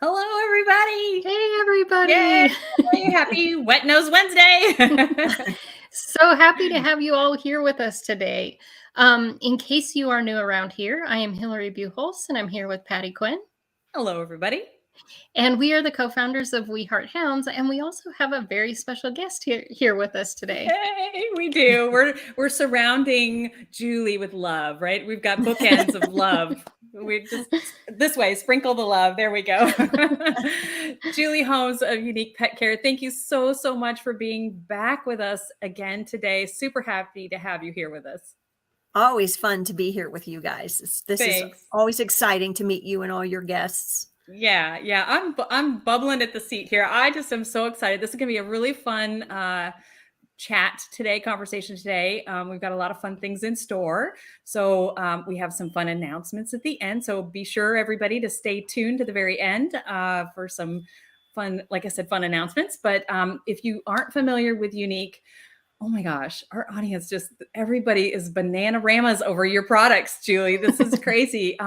Hello, everybody. Hey, Yay. everybody. Happy Wet Nose Wednesday. So happy to have you all here with us today. In case you are new around here, I am Hillary Buchholz, and I'm here with Patty Quinn. Hello, everybody. And we are the co-founders of We Heart Hounds, and we also have a very special guest here with us today. Yay, we do. We're surrounding Julie with love, right? We've got bookends of love. We just this way, sprinkle the love. There we go. Julie Holmes of Unique Pet Care. Thank you so much for being back with us again today. Super happy to have you here with us. Always fun to be here with you guys. This Thanks. is always exciting to meet you and all your guests. Yeah. I'm bubbling at the seat here. I just am so excited. This is gonna be a really fun chat today, conversation today. We've got a lot of fun things in store. So we have some fun announcements at the end. So be sure, everybody, to stay tuned to the very end for some fun, like I said, fun announcements. But if you aren't familiar with Unique, oh my gosh, our audience everybody is banana-ramas over your products, Julie. This is crazy.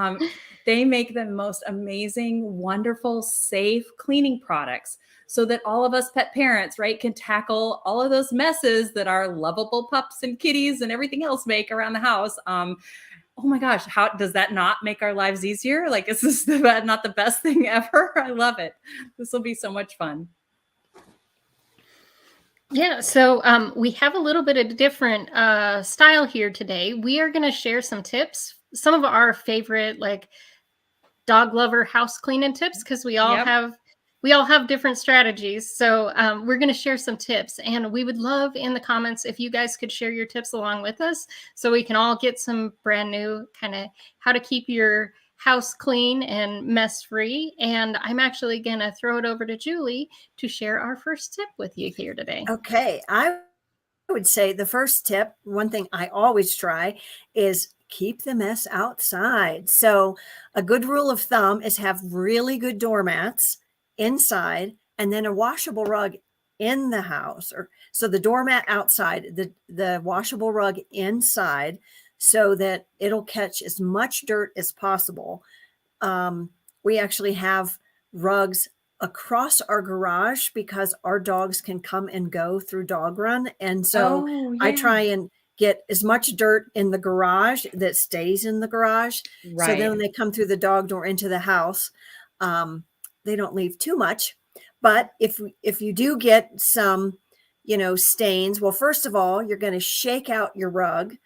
They make the most amazing, wonderful, safe cleaning products so that all of us pet parents, right, can tackle all of those messes that our lovable pups and kitties and everything else make around the house. Oh my gosh, how does that not make our lives easier? Like, is this not the best thing ever? I love it. This will be so much fun. Yeah, so we have a little bit of a different style here today. We are going to share some tips, some of our favorite dog lover house cleaning tips, because we all have different strategies. So we're going to share some tips, and we would love in the comments if you guys could share your tips along with us, so we can all get some brand new kind of how to keep your house clean and mess free. And I'm actually going to throw it over to Julie to share our first tip with you here today. Okay, I would say the first tip, one thing I always try, is keep the mess outside. So a good rule of thumb is have really good doormats inside and then a washable rug in the house. Or so the doormat outside, the washable rug inside, so that it'll catch as much dirt as possible. We actually have rugs across our garage because our dogs can come and go through dog run. And so I try and get as much dirt in the garage that stays in the garage. Right. So then when they come through the dog door into the house, they don't leave too much. But if you do get some, stains, well, first of all, you're going to shake out your rug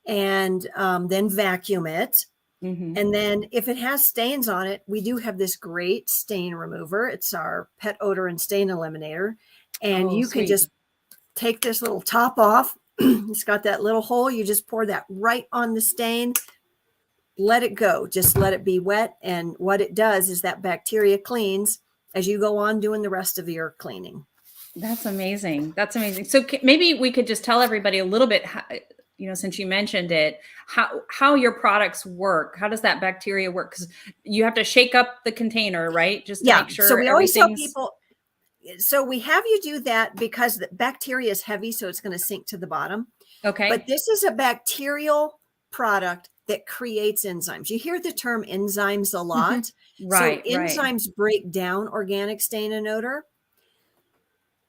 and then vacuum it. Mm-hmm. And then if it has stains on it, we do have this great stain remover. It's our pet odor and stain eliminator. And you can just take this little top off. It's got that little hole. You just pour that right on the stain. Let it go. Just let it be wet. And what it does is that bacteria cleans as you go on doing the rest of your cleaning. That's amazing. That's amazing. So maybe we could just tell everybody a little bit, since you mentioned it, how your products work. How does that bacteria work? Because you have to shake up the container, right? Just to make sure. So we always tell people, so we have you do that because the bacteria is heavy, so it's going to sink to the bottom. Okay. But this is a bacterial product that creates enzymes. You hear the term enzymes a lot. Right. So enzymes break down organic stain and odor.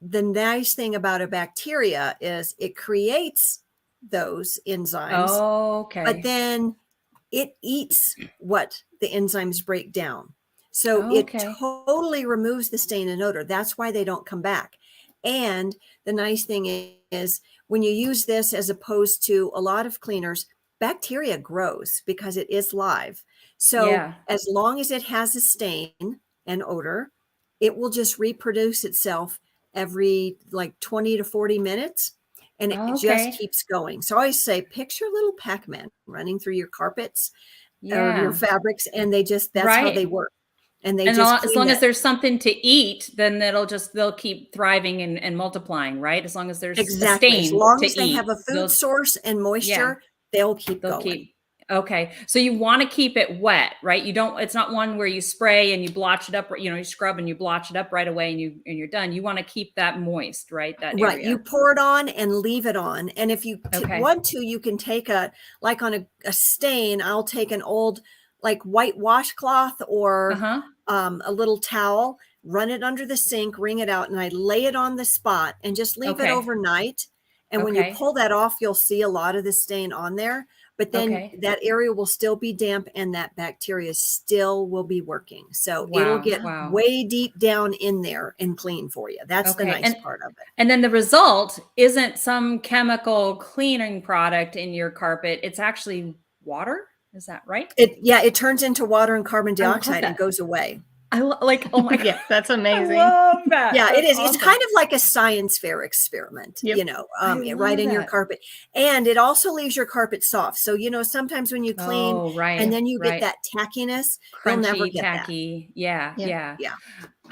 The nice thing about a bacteria is it creates those enzymes. Oh, okay. But then it eats what the enzymes break down. So it totally removes the stain and odor. That's why they don't come back. And the nice thing is when you use this as opposed to a lot of cleaners, bacteria grows because it is live. So as long as it has a stain and odor, it will just reproduce itself every 20 to 40 minutes. And it just keeps going. So I always say, picture little Pac-Man running through your carpets or your fabrics. And that's how they work. And they as long as there's something to eat, then they'll keep thriving and multiplying, right? As long as there's a stain as long as to they eat, have a food source and moisture, they'll keep going. Okay. So you want to keep it wet, right? It's not one where you spray and you blotch it up, you scrub and you blotch it up right away and you're done. You want to keep that moist, right? That area. Right. You pour it on and leave it on. And if you want to, you can take on a stain, I'll take an old like white washcloth or Uh-huh. a little towel, run it under the sink, wring it out, and I lay it on the spot and just leave it Okay. overnight. And when you Okay. pull that off, you'll see a lot of the stain on there, but then Okay. that area will still be damp and that bacteria still will be working. So it'll Wow. get Wow. way deep down in there and clean for you. That's the Okay. nice part of it. And then the result isn't some chemical cleaning product in your carpet. It's actually water. Is that right? It turns into water and carbon I love dioxide and that. goes away. Like, oh my Yeah, God. that's I amazing. love that. Yeah, it That's is. It's awesome. kind of like a science fair experiment, Yep. I right love in your that. carpet. And it also leaves your carpet soft. So, sometimes when you clean Oh, right. and then you Right. get that tackiness, you'll never Crunchy, get that. tacky. Yeah. Yeah. Yeah. Yeah.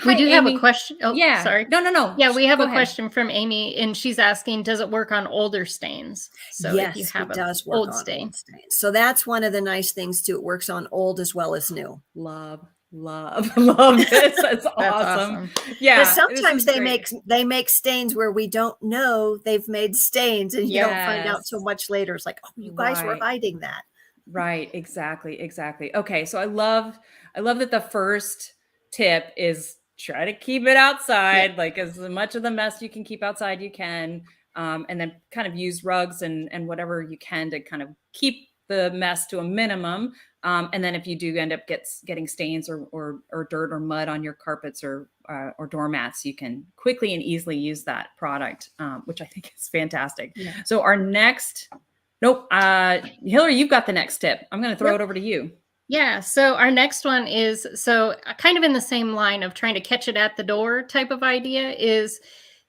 We Hi, do have a Amy. question. Oh, Yeah. sorry. No. Yeah, we have Go a ahead. question from Amy, and she's asking, does it work on older stains? So if you Yes, have it an does work old on stain. old stains. So that's one of the nice things too. It works on old as well as new. Love this. That's That's awesome. awesome. Yeah. But sometimes This is great. they make stains where we don't know they've made stains, and you don't find out so Yes. much later. It's like, oh, you guys were Right. hiding that. Right. Exactly. Okay. So I love that the first tip is try to keep it outside, like as much of the mess you can keep outside you can. And then kind of use rugs and whatever you can to kind of keep the mess to a minimum. And then if you do end up getting stains or dirt or mud on your carpets or doormats, you can quickly and easily use that product, which I think is fantastic. Yeah. So our next, nope, Hillary, you've got the next tip. I'm going to throw it over to you. Yeah. So our next one is kind of in the same line of trying to catch it at the door type of idea is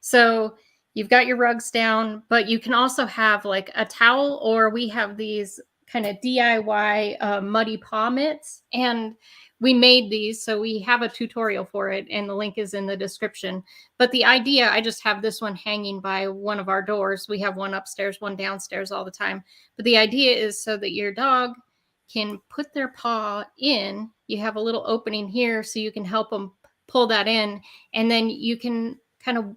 so you've got your rugs down, but you can also have like a towel, or we have these kind of DIY muddy paw mitts, and we made these. So we have a tutorial for it, and the link is in the description. But the idea, I just have this one hanging by one of our doors. We have one upstairs, one downstairs all the time. But the idea is so that your dog can put their paw in. You have a little opening here so you can help them pull that in, and then you can kind of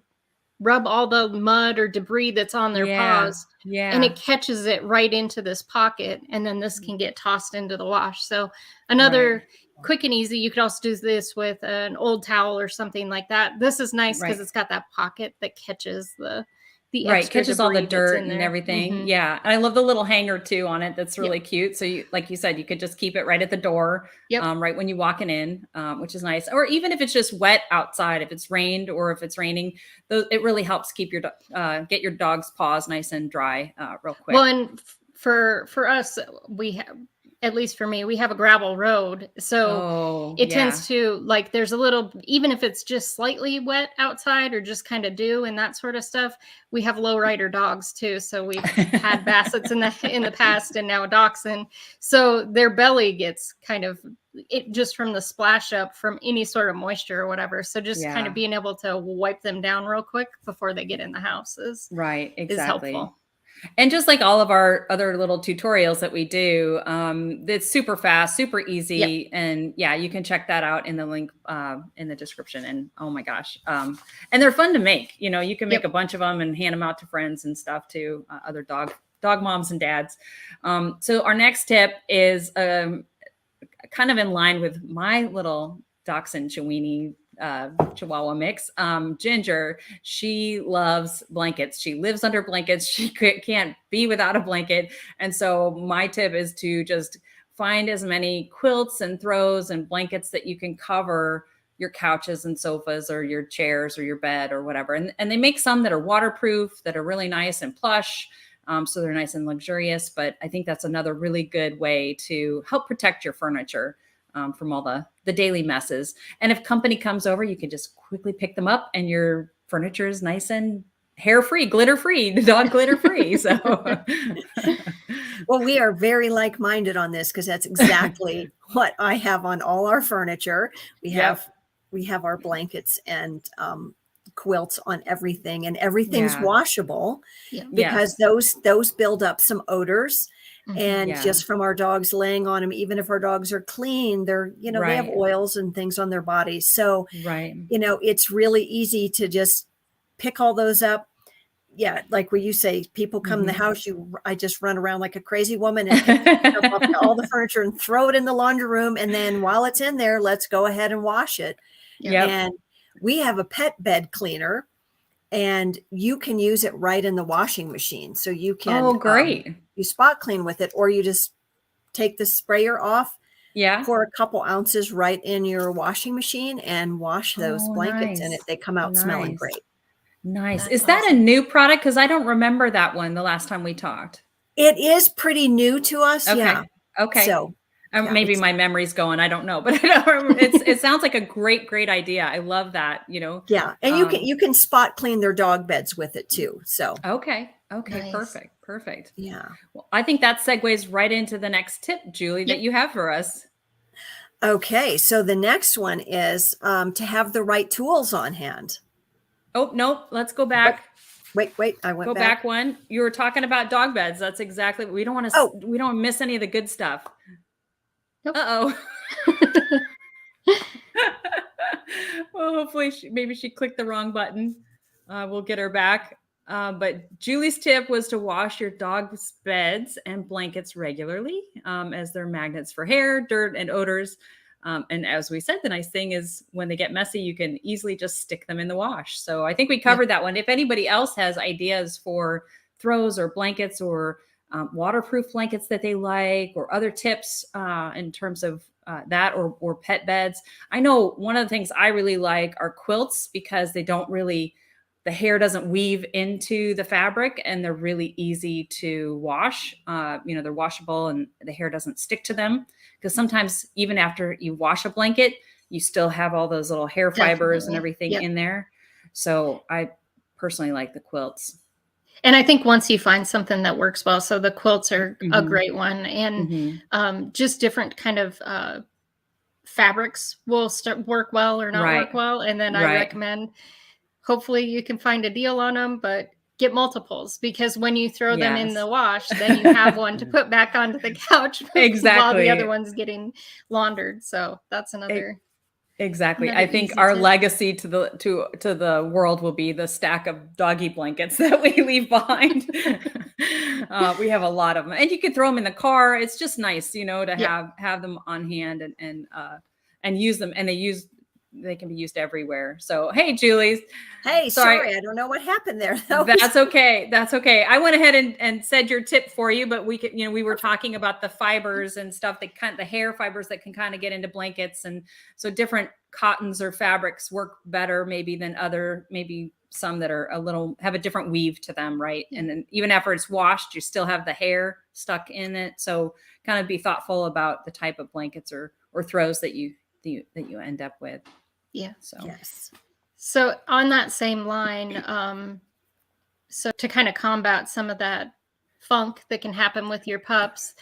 rub all the mud or debris that's on their paws, and it catches it right into this pocket, and then this can get tossed into the wash. So another quick and easy, you could also do this with an old towel or something like that. This is nice because it's got that pocket that catches the extra catches all the debris that's dirt in and there. everything. Mhm. Yeah. And I love the little hanger too on it. That's really cute. So you, like you said, you could just keep it right at the door, right when you're walking in, which is nice. Or even if it's just wet outside, if it's rained or if it's raining, it really helps keep your get your dog's paws nice and dry real quick. Well, and for us, we have, at least for me, we have a gravel road. So it tends to, like, there's a little, even if it's just slightly wet outside or just kind of dew and that sort of stuff, we have low rider dogs too. So we've had Bassets in the past, and now a Dachshund. So their belly gets kind of, it just from the splash up from any sort of moisture or whatever. So just kind of being able to wipe them down real quick before they get in the house is helpful. And just like all of our other little tutorials that we do, it's super fast, super easy. And you can check that out in the link in the description. And oh my gosh. And they're fun to make. You can make a bunch of them and hand them out to friends and stuff too, other dog moms and dads. So our next tip is kind of in line with my little Dachshund Chihuahua mix. Ginger, she loves blankets. She lives under blankets. She can't be without a blanket. And so my tip is to just find as many quilts and throws and blankets that you can cover your couches and sofas or your chairs or your bed or whatever. And they make some that are waterproof, that are really nice and plush. So they're nice and luxurious. But I think that's another really good way to help protect your furniture from all the daily messes. And if company comes over, you can just quickly pick them up and your furniture is nice and hair-free, glitter-free, dog glitter-free. So, well, we are very like-minded on this because that's exactly what I have on all our furniture. We have our blankets and quilts on everything, and everything's washable because those build up some odors. And just from our dogs laying on them, even if our dogs are clean, they're, they have oils and things on their bodies. So, it's really easy to just pick all those up, yeah, like when you say people come in the Mhm. house, I just run around like a crazy woman and pick stuff up all the furniture and throw it in the laundry room. And then while it's in there, let's go ahead and wash it. Yep. And we have a pet bed cleaner, and you can use it right in the washing machine. So you can, Oh, great. you spot clean with it, or you just take the sprayer off, Yeah. pour a couple ounces right in your washing machine and wash those Oh, blankets in it. nice. They come out smelling Nice. great. Nice. That's Is that a awesome. new product? Because I don't remember that one the last time we talked. It is pretty new to us. Okay. Yeah. Okay. So yeah, Maybe my memory's going. I don't know, but I don't remember. It sounds like a great idea. I love that. yeah. And you can spot clean their dog beds with it too. So Okay. Nice. Perfect. yeah. Well, I think that segues right into the next tip, Julie, that Yep. you have for us. Okay. So the next one is to have the right tools on hand. Oh, nope. Let's go back. Wait, I went Go back one. You were talking about dog beds. That's exactly what we don't want to. Oh. We don't miss any of the good stuff. Nope. Uh-oh. Well, hopefully maybe she clicked the wrong button. We'll get her back. But Julie's tip was to wash your dog's beds and blankets regularly, as they're magnets for hair, dirt, and odors. And as we said, the nice thing is when they get messy, you can easily just stick them in the wash. So I think we covered that one. If anybody else has ideas for throws or blankets or waterproof blankets that they like, or other tips in terms of that, or pet beds. I know one of the things I really like are quilts, because they don't really, the hair doesn't weave into the fabric, and they're really easy to wash. They're washable and the hair doesn't stick to them, because sometimes even after you wash a blanket, you still have all those little hair fibers and Definitely. everything Yep. in there. So I personally like the quilts. And I think once you find something that works well, so the quilts are a Mhm. great one, and Mhm. just different kind of fabrics will work well or not Right. work well. And then I Right. recommend, hopefully you can find a deal on them, but get multiples, because when you throw them in Yes. the wash, then you have one to put back onto the couch while the Exactly. other one's getting laundered. So that's another Exactly. I think easy our tip. legacy to the world will be the stack of doggy blankets that we leave behind. We have a lot of them, and you can throw them in the car. It's just nice, to Yeah. have them on hand and use them. And they can be used everywhere. So, hey, Julie, Hey, sorry. sorry, I don't know what happened there. That's okay. That's okay. I went ahead and said your tip for you, but we could, we were talking about the fibers and stuff that the hair fibers that can kind of get into blankets. And so different cottons or fabrics work better maybe than maybe some that are have a different weave to them. Right. And then even after it's washed, you still have the hair stuck in it. So kind of be thoughtful about the type of blankets or throws that you end up with. Yeah. So, yes. So on that same line, so to kind of combat some of that funk that can happen with your pups,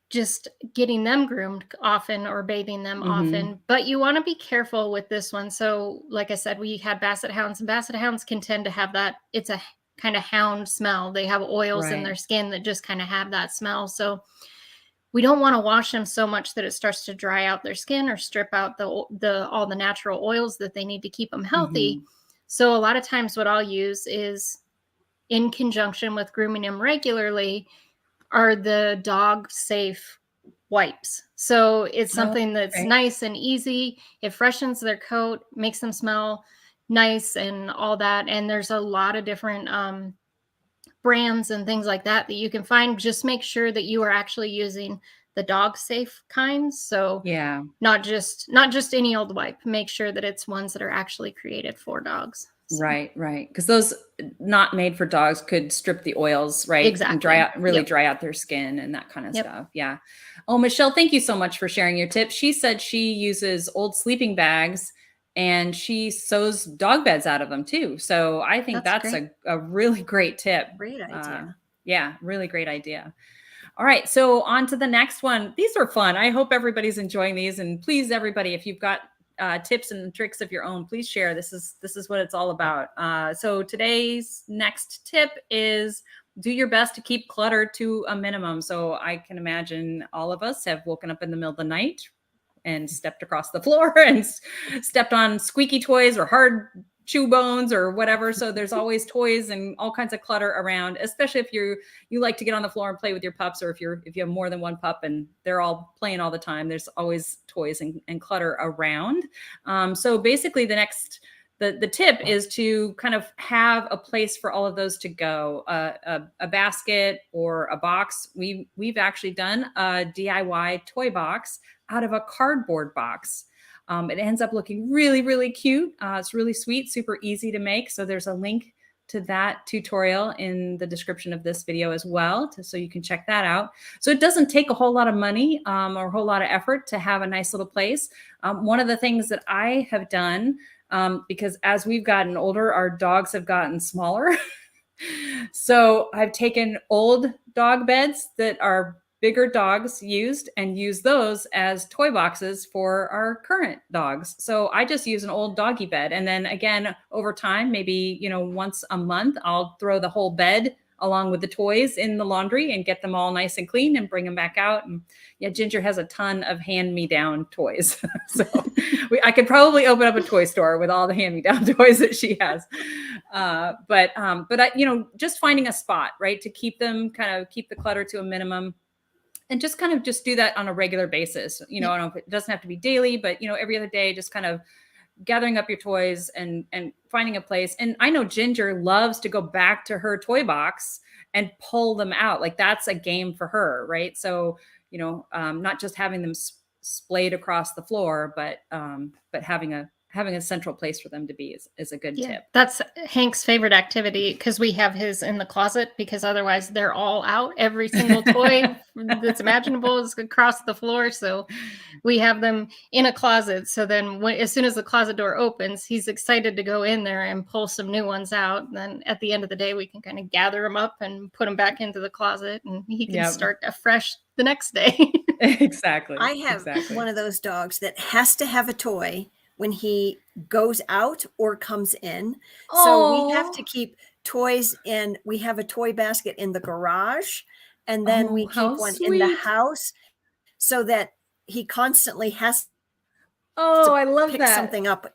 just getting them groomed often or bathing them often. But you want to be careful with this one. So like I said, we had basset hounds, and basset hounds can tend to have that. It's a kind of hound smell. They have oils in their skin that just kind of have that smell. So we don't want to wash them so much that it starts to dry out their skin or strip out all the natural oils that they need to keep them healthy. So a lot of times what I'll use is, in conjunction with grooming them regularly, are the dog safe wipes. So it's something that's nice and easy. It freshens their coat, makes them smell nice and all that. And there's a lot of different brands and things like that you can find. Just make sure that you are actually using the dog safe kinds. So yeah. not just any old wipe. Make sure that it's ones that are actually created for dogs. So. Right. Because those not made for dogs could strip the oils, right? Exactly. And dry out their skin and that kind of stuff. Yeah. Oh, Michelle, thank you so much for sharing your tip. She said she uses old sleeping bags and she sews dog beds out of them too. So I think that's a really great tip. Great idea. Yeah, really great idea. All right, so on to the next one. These are fun. I hope everybody's enjoying these. And please, everybody, if you've got tips and tricks of your own, please share. This is what it's all about. So today's next tip is do your best to keep clutter to a minimum. So I can imagine all of us have woken up in the middle of the night and stepped across the floor and stepped on squeaky toys or hard chew bones or whatever. So there's always toys and all kinds of clutter around, especially if you like to get on the floor and play with your pups, or if you have more than one pup and they're all playing all the time, there's always toys and clutter around. So basically the tip is to kind of have a place for all of those to go, a basket or a box. We've actually done a DIY toy box out of a cardboard box. It ends up looking really, really cute. It's really sweet, super easy to make. So there's a link to that tutorial in the description of this video as well, so you can check that out. So it doesn't take a whole lot of money or a whole lot of effort to have a nice little place. One of the things that I have done, because as we've gotten older, our dogs have gotten smaller. So I've taken old dog beds that are bigger dogs used and use those as toy boxes for our current dogs. So I just use an old doggy bed. And then again, over time, maybe, once a month, I'll throw the whole bed along with the toys in the laundry and get them all nice and clean and bring them back out. And yeah, Ginger has a ton of hand-me-down toys. So I could probably open up a toy store with all the hand-me-down toys that she has. But I, just finding a spot, right, to keep the clutter to a minimum. And just kind of do that on a regular basis. I don't know if it doesn't have to be daily, but every other day, just kind of gathering up your toys and finding a place. And I know Ginger loves to go back to her toy box and pull them out. Like that's a game for her, right? So, not just having them splayed across the floor, but having a central place for them to be is a good tip. That's Hank's favorite activity, because we have his in the closet, because otherwise they're all out. Every single toy that's imaginable is across the floor. So we have them in a closet. So then as soon as the closet door opens, he's excited to go in there and pull some new ones out. And then at the end of the day, we can kind of gather them up and put them back into the closet, and he can start afresh the next day. Exactly. I have one of those dogs that has to have a toy when he goes out or comes in. So we have to keep toys in. We have a toy basket in the garage, and then we keep one in the house, so that he constantly has to I love pick that. something up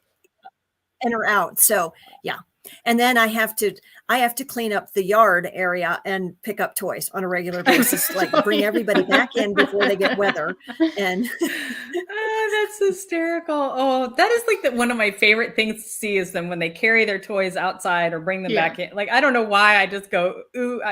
in or out. So yeah. And then I have to clean up the yard area and pick up toys on a regular basis, like bring everybody back in before they get weather. And that's hysterical. Oh, that is like one of my favorite things to see is them when they carry their toys outside or bring them back in. Like, I don't know why I just go, ooh,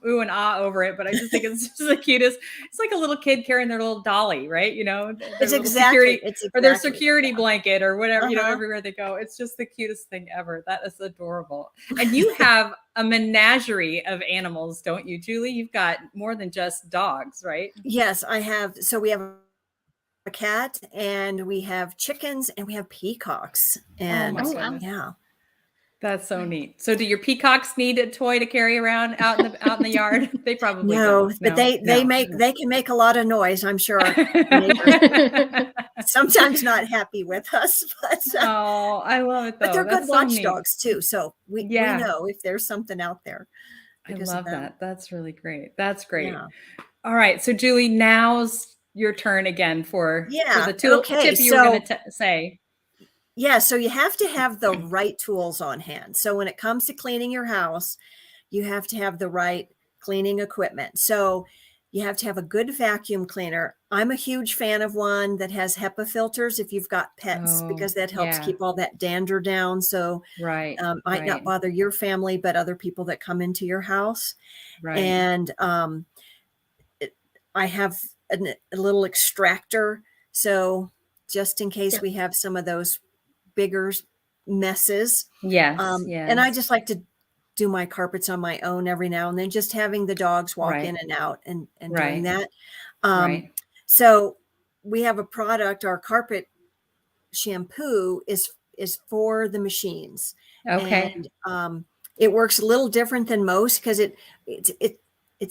ooh and ah over it, but I just think it's just the cutest. It's like a little kid carrying their little dolly, right? It's exactly or their security blanket or whatever, everywhere they go. It's just the cutest thing ever. That is adorable. And you have a menagerie of animals, don't you, Julie? You've got more than just dogs, right? Yes, I have. So we have a cat, and we have chickens, and we have peacocks. And oh my goodness. Yeah. That's so neat. So do your peacocks need a toy to carry around out in the yard? They probably don't. But they can make a lot of noise, I'm sure. Sometimes not happy with us, but I love it though. But they're good watchdogs too. So we know if there's something out there. I love that. That's really great. That's great. Yeah. All right. So Julie, now's your turn again for the tip you were going to say. Yeah, so you have to have the right tools on hand. So when it comes to cleaning your house, you have to have the right cleaning equipment. So you have to have a good vacuum cleaner. I'm a huge fan of one that has HEPA filters if you've got pets, because that helps keep all that dander down. So might not bother your family, but other people that come into your house. Right. And I have a little extractor. So just in case we have some of those bigger messes. Yes. And I just like to do my carpets on my own every now and then, just having the dogs walk in and out and doing that. So we have a product, our carpet shampoo is for the machines. Okay. And it works a little different than most, because it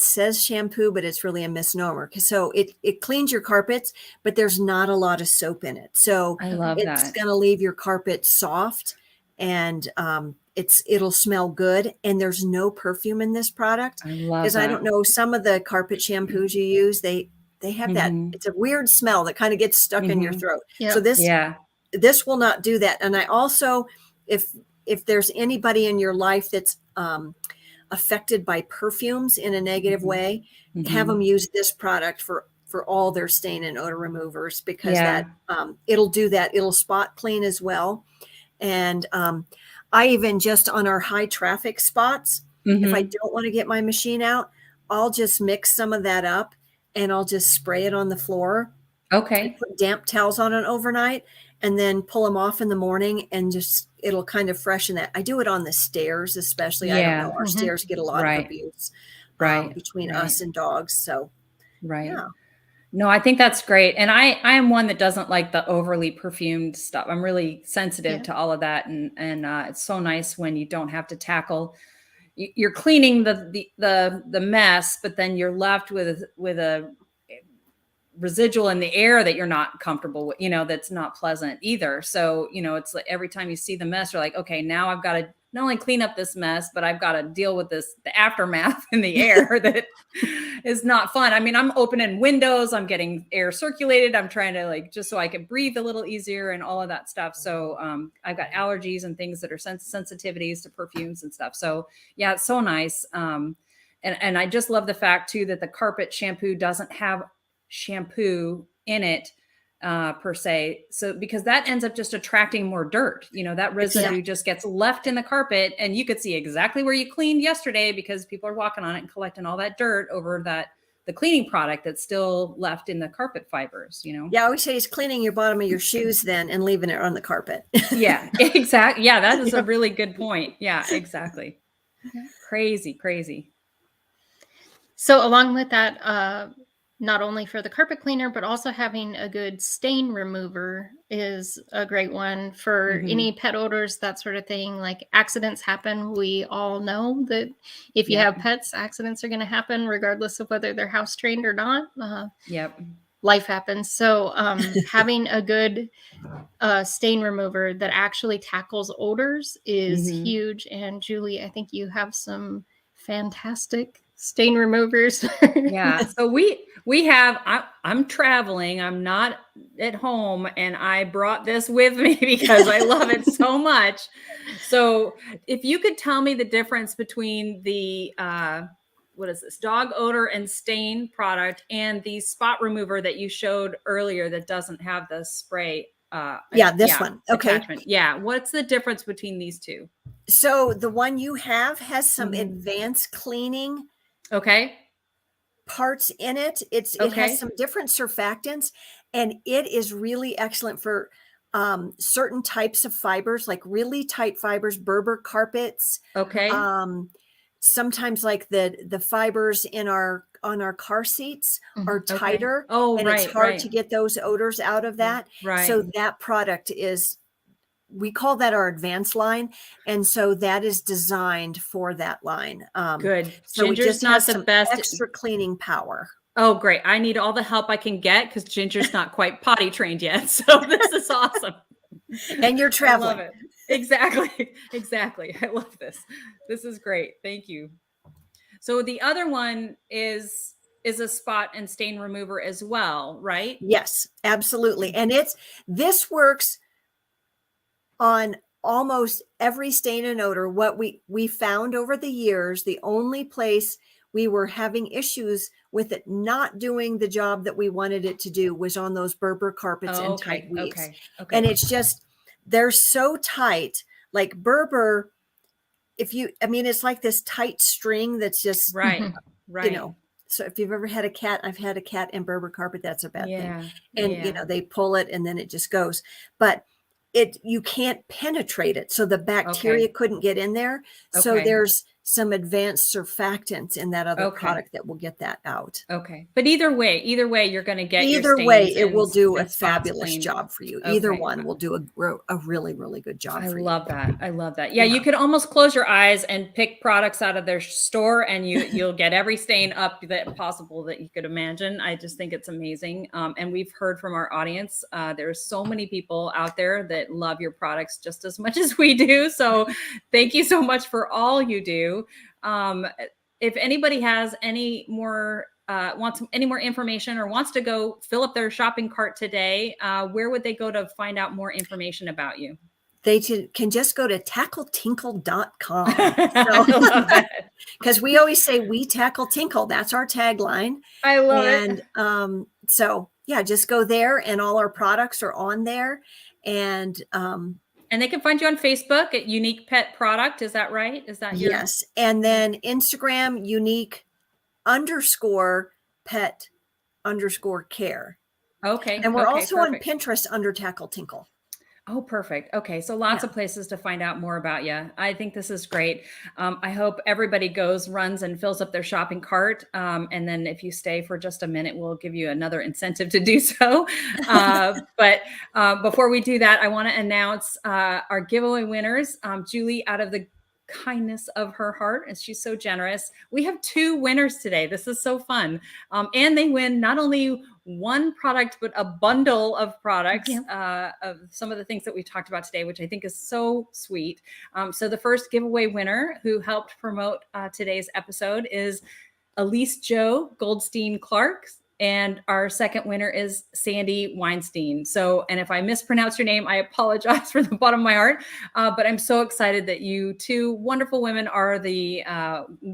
says shampoo, but it's really a misnomer. So it cleans your carpets, but there's not a lot of soap in it. So I love it's going to leave your carpet soft, and it'll smell good. And there's no perfume in this product. I love because I don't know, some of the carpet shampoos you use, they have that. It's a weird smell that kind of gets stuck in your throat. Yep. So this will not do that. And I also, if if there's anybody in your life that's affected by perfumes in a negative way, have them use this product for all their stain and odor removers, because that it'll do that. It'll spot clean as well. And I even just on our high traffic spots, if I don't want to get my machine out, I'll just mix some of that up and I'll just spray it on the floor. Okay. Put damp towels on it overnight and then pull them off in the morning, and just it'll kind of freshen that. I do it on the stairs, especially. I don't know. Our stairs get a lot of abuse between us and dogs. So yeah. No, I think that's great. And I am one that doesn't like the overly perfumed stuff. I'm really sensitive to all of that. And it's so nice when you don't have to tackle, you're cleaning the mess, but then you're left with a residual in the air that you're not comfortable with, that's not pleasant either. So, it's like every time you see the mess, you're like, okay, now I've got to not only clean up this mess, but I've got to deal with the aftermath in the air that is not fun. I mean, I'm opening windows, I'm getting air circulated. I'm trying to just so I can breathe a little easier and all of that stuff. So I've got allergies and things that are sensitivities to perfumes and stuff. So yeah, it's so nice. And I just love the fact too, that the carpet shampoo doesn't have shampoo in it per se. So because that ends up just attracting more dirt, that residue just gets left in the carpet, and you could see exactly where you cleaned yesterday because people are walking on it and collecting all that dirt over the cleaning product that's still left in the carpet fibers, Yeah, I always say it's cleaning your bottom of your shoes then and leaving it on the carpet. Yeah, exactly. Yeah, that is a really good point. Yeah, exactly. Crazy. So along with that, not only for the carpet cleaner, but also having a good stain remover is a great one for any pet odors, that sort of thing. Like accidents happen. We all know that if you have pets, accidents are going to happen regardless of whether they're house trained or not. Life happens. So having a good stain remover that actually tackles odors is huge. And Julie, I think you have some fantastic stain removers. Yeah. So we have, I'm traveling, I'm not at home, and I brought this with me because I love it so much. So if you could tell me the difference between the, what is this, dog odor and stain product and the spot remover that you showed earlier that doesn't have the spray. This one. Okay. Attachment. Yeah. What's the difference between these two? So the one you have has some advanced cleaning parts in it. It has some different surfactants, and it is really excellent for certain types of fibers, like really tight fibers, Berber carpets. Sometimes like the fibers on our car seats are tighter, and it's hard to get those odors out of that. So that product is, we call that our advanced line. And so that is designed for that line. Good. So Ginger's it just not has the some best extra cleaning power. Oh, great. I need all the help I can get because Ginger's not quite potty trained yet. So this is awesome. And you're traveling. I love it. Exactly. I love this. This is great. Thank you. So the other one is a spot and stain remover as well, right? Yes, absolutely. And this works on almost every stain and odor. What we found over the years, the only place we were having issues with it not doing the job that we wanted it to do was on those Berber carpets and tight weaves. And it's just, they're so tight, like Berber, it's like this tight string that's just, so if you've ever had a cat, I've had a cat in Berber carpet, that's a bad thing. And, they pull it and then it just goes. But you can't penetrate it. So the bacteria couldn't get in there. So there's some advanced surfactants in that other product that will get that out. Okay. But either way, you're going to get either way, it will do a fabulous job for you. Either one will do a really, really good job for you. I love that. Yeah, you could almost close your eyes and pick products out of their store and you'll get every stain up that possible that you could imagine. I just think it's amazing. And we've heard from our audience, there's so many people out there that love your products just as much as we do. So thank you so much for all you do. If anybody has any more wants any more information or wants to go fill up their shopping cart today, where would they go to find out more information about you? they can just go to tackletinkle.com. I love that. Because we always say we tackle tinkle. That's our tagline. I love it. And so, yeah, just go there and all our products are on there. And they can find you on Facebook at Unique Pet Product. Is that right? Is that your? yes. And then Instagram, unique_pet_care. Okay. And we're okay, also perfect. on Pinterest under Tackle Tinkle. Oh, perfect. Okay. So lots of places to find out more about you. I think this is great. I hope everybody runs and fills up their shopping cart. And then if you stay for just a minute, we'll give you another incentive to do so. But before we do that, I want to announce our giveaway winners. Julie, out of the kindness of her heart, and she's so generous, we have 2 winners today. This is so fun. And they win not only one product, but a bundle of products of some of the things that we talked about today, which I think is so sweet. So the first giveaway winner who helped promote today's episode is Elise Joe Goldstein Clark. And our second winner is Sandy Weinstein. So, and if I mispronounce your name, I apologize from the bottom of my heart. But I'm so excited that you 2 wonderful women are the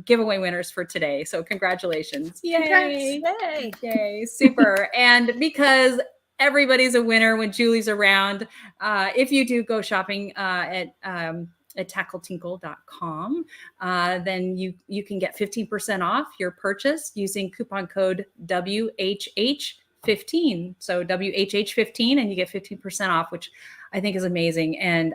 giveaway winners for today. So congratulations. Yay. Yay. Yay. Super. And because everybody's a winner when Julie's around, if you do go shopping at tackletinkle.com, then you can get 15% off your purchase using coupon code WHH15. So WHH15, and you get 15% off, which I think is amazing. And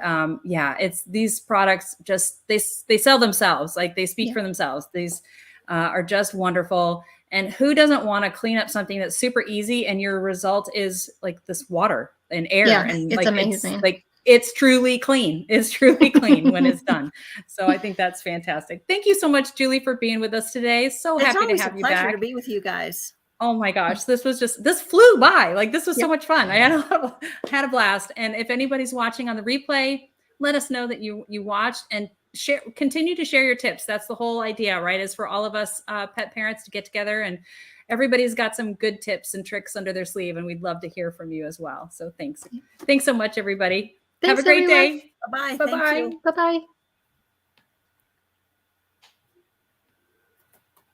it's these products just, they sell themselves, like they speak for themselves. These are just wonderful. And who doesn't want to clean up something that's super easy and your result is like this water and air? Yeah, and it's like, amazing. It's truly clean. It's truly clean when it's done. So I think that's fantastic. Thank you so much, Julie, for being with us today. So happy to have you back. It's always a pleasure to be with you guys. Oh my gosh, this flew by. Like, this was so much fun. I had a blast. And if anybody's watching on the replay, let us know that you watched, and continue to share your tips. That's the whole idea, right? Is for all of us pet parents to get together, and everybody's got some good tips and tricks under their sleeve, and we'd love to hear from you as well. So thanks so much, everybody. Thanks, Have a great everyone. day. Bye-bye. Bye-bye. Thank you. Bye-bye.